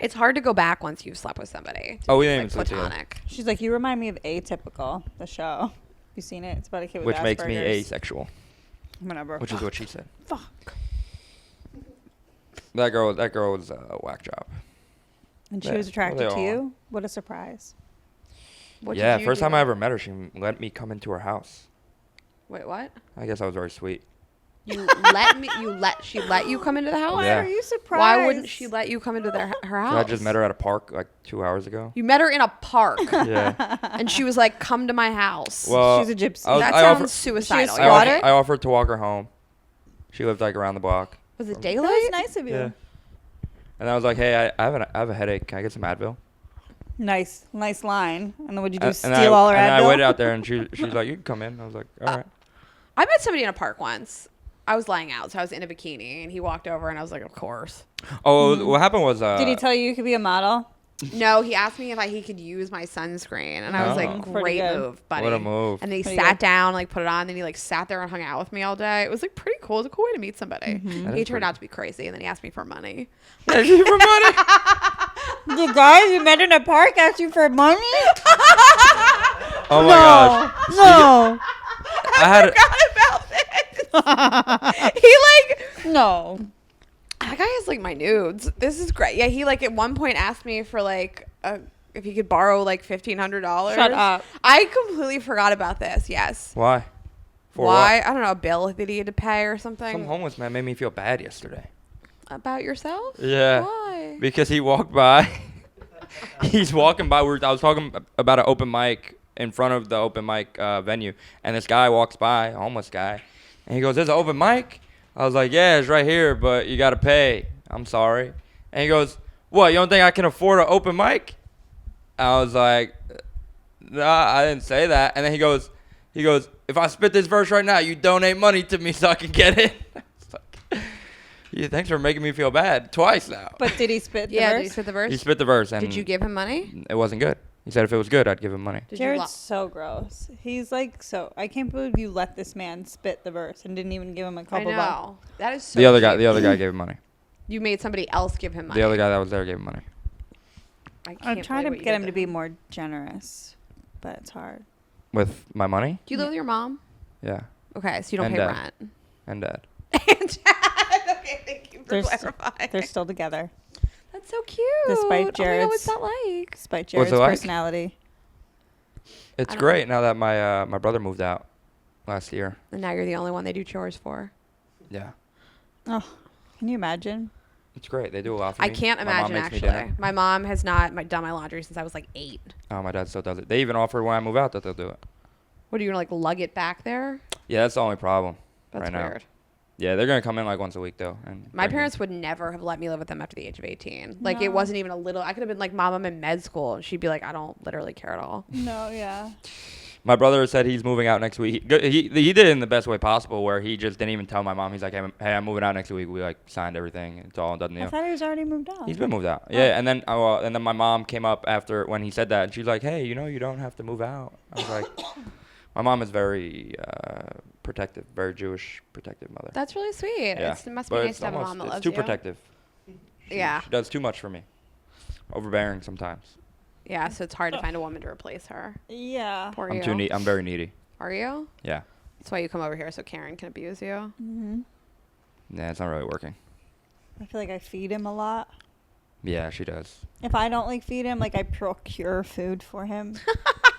It's hard to go back once you've slept with somebody. Oh, we didn't Like even sleep together. platonic. She's like, you remind me of Atypical, the show. You seen it? It's about a kid with Which Asperger's. makes me asexual, Whatever. which is what she said. Fuck. That girl was a whack job. And she Yeah, was attracted well, to they all you? What a surprise. What Yeah, did you first do? time I ever met her, she let me come into her house. Wait, what? I guess I was very sweet. You she let you come into the house? Why Yeah. are you surprised? Why wouldn't she let you come into her house? I just met her at a park like 2 hours ago. You met her in a park, Yeah. and she was like, "Come to my house." Well, She's a gypsy. that I sounds offer- suicidal. She a squatter? I offered to walk her home. She lived like around the block. Was it That daylight? was nice of you. Yeah. And I was like, "Hey, I have a headache. Can I get some Advil?" Nice line. And then what'd you do? And Steal all her and Advil? I waited out there, and she's like, "You can come in." I was like, "All right." I met somebody in a park once. I was lying out, so I was in a bikini, and he walked over, and I was like, "Of course." Oh, what happened was Did he tell you could be a model? No, he asked me if he could use my sunscreen, and I was Oh. like, Pretty "Great good. move, buddy." What a move. And then he Pretty sat good. down, like put it on, and then he like sat there and hung out with me all day. It was like pretty cool. It was a cool way to meet somebody. That He is turned pretty out to be crazy, and then he asked me for money. for money. The guy you met in a park asked you for money? Oh my gosh. No. I had About this. He like No. that guy has like my nudes. This is great. Yeah, he like at one point asked me for like if he could borrow like $1,500. Shut up. I completely forgot about this. Yes. Why? For Why? what? I don't know, a bill that he had to pay or something. Some homeless man made me feel bad yesterday. About yourself? Yeah. Why? Because he walked by. He's walking by. I was talking about an open mic in front of the open mic venue, and this guy walks by, a homeless guy, and he goes, "There's an open mic?" I was like, "Yeah, it's right here, but you got to pay." I'm sorry. And he goes, "What, you don't think I can afford an open mic?" I was like, "Nah, I didn't say that." And then he goes, "If I spit this verse right now, you donate money to me so I can get it." I was like, yeah, thanks for making me feel bad twice now. But did he spit the Yeah, verse? did you spit the verse? He spit the verse, and Did you give him money? it wasn't good. He said if it was good, I'd give him money. Did Jared's you so gross. He's like, so I can't believe you let this man spit the verse and didn't even give him a I couple bucks. know. That is so The other cheap. guy gave him money. You made somebody else give him money. The other guy that was there gave him money. I can't I'm trying to believe what you get did him to there. be more generous, but it's hard. With my money? Do you live with your mom? Yeah. Okay, so you don't And pay dad. rent. And dad. And dad. Okay, thank you for They're, clarifying. they're still together, That's so cute. Despite Oh my God, Jared's- what's that like? despite What's Jared's it like? personality. It's I don't great now that my brother moved out last year. And now you're the only one they do chores for. Yeah. Oh, can you imagine? It's great. They do a lot for me. I can't My mom imagine makes me actually. dinner. My mom has not done my laundry since I was like 8. Oh, my dad still does it. They even offered when I move out that they'll do it. What are you gonna like lug it back there? Yeah, that's the only problem That's right now. weird. Yeah, they're going to come in like once a week, though. And My bring parents would never have let me live with them after the age of 18. Like it No. wasn't even a little. I could have been like, "Mom, I'm in med school," and she'd be like, "I don't literally care at all." No, yeah. My brother said he's moving out next week. He did it in the best way possible, where he just didn't even tell my mom. He's like, hey, I'm moving out next week. We like signed everything. It's all done deal. I thought he was already moved out. He's been moved out. Yeah, and then my mom came up after when he said that, and she's like, hey, you don't have to move out. I was like, my mom is very protective, very Jewish, protective mother. That's really sweet. Yeah. It must be nice to have a mom that loves you. It's too protective. Yeah. She does too much for me. Overbearing sometimes. Yeah, so it's hard to find a woman to replace her. Yeah. Poor I'm you. I'm very needy. Are you? Yeah. That's why you come over here so Kerryn can abuse you. Mm-hmm. Yeah, it's not really working. I feel like I feed him a lot. Yeah, she does. If I don't like feed him, like I procure food for him.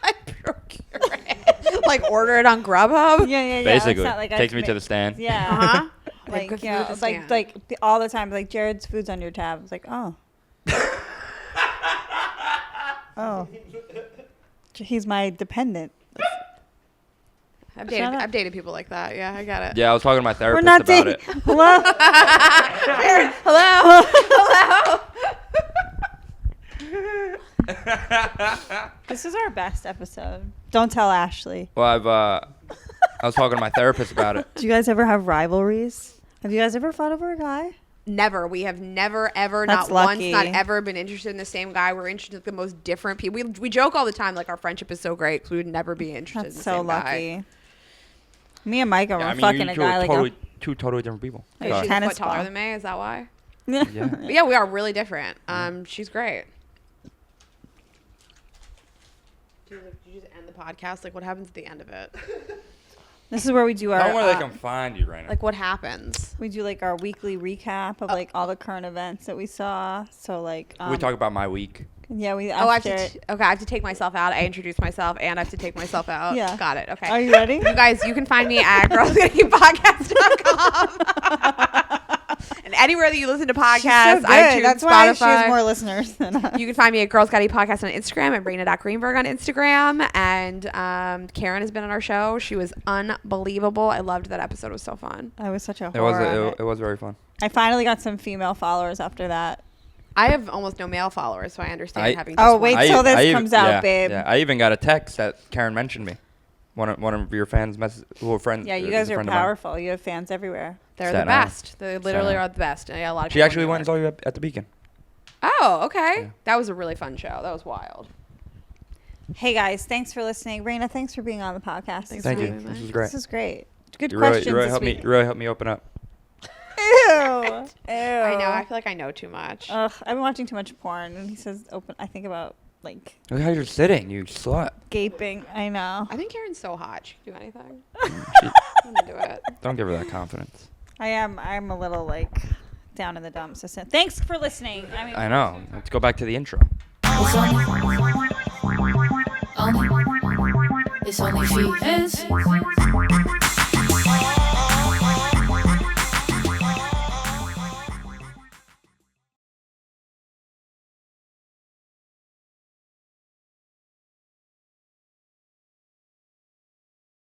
I procure it. Like order it on Grubhub? Yeah. Basically, not, like, takes me to the stand. Yeah. Uh-huh. Like, yeah, like all the time. Like, Jared's food's on your tab. It's like, oh. Oh. He's my dependent. I've dated people like that. Yeah, I got it. Yeah, I was talking to my therapist We're not about dating. it. Hello? Hello? This is our best episode. Don't tell Ashley. Well, I was talking to my therapist about it. Do you guys ever have rivalries? Have you guys ever fought over a guy? Never. We have never, ever, That's not lucky. once, not ever been interested in the same guy. We're interested in the most different people. We joke all the time, like our friendship is so great because we would never be interested in the same guy. That's so lucky. Me and Micah were I mean, fucking a guy totally, like two totally different people. Wait, Sorry. she's a Tennis foot taller ball. than me. Is that why? Yeah. Yeah. Yeah, we are really different. She's great. Did you just end the podcast? Like, what happens at the end of it? This is where we do our. Tell them where they can find you right now. Like, what happens? We do like our weekly recap of like all the current events that we saw. So like. We talk about my week. Yeah, we. I have to. Okay, I have to take myself out. I introduce myself, and I have to take myself out. Yeah. Got it. Okay. Are you ready? You guys, you can find me at girlsgottaeatpodcast.com. And anywhere that you listen to podcasts, iTunes, That's Spotify. why she has more listeners than us. You can find me at Girls Gotta Eat Podcast on Instagram and Rayna.Greenberg on Instagram. And Kerryn has been on our show. She was unbelievable. I loved that episode. It was so fun. I was such a horror. It was very fun. I finally got some female followers after that. I have almost no male followers, so I understand having just Oh, one. wait till this comes out, yeah, babe. Yeah, I even got a text that Kerryn mentioned me. One of your fans who were friends. Yeah, you guys are powerful. You have fans everywhere. They're Staten the Island. best. They literally are the best. And yeah, a lot of She people actually knew went and it. saw you at the Beacon. Oh, okay. Yeah. That was a really fun show. That was wild. Hey guys, thanks for listening. Rayna, thanks for being on the podcast. Thank you. This was great. This is great. Good You questions really this helped week. me. You really helped me open up. Ew. I know. I feel like I know too much. Ugh, I've been watching too much porn, and he says open. I think about like Look how you're sitting, you slut. gaping. I know. I think Kerryn's so hot. She can do anything. She- I'm into it. Don't give her that confidence. I am. I'm a little like down in the dumps. So thanks for listening. I know. Let's go back to the intro. It's only Feehans.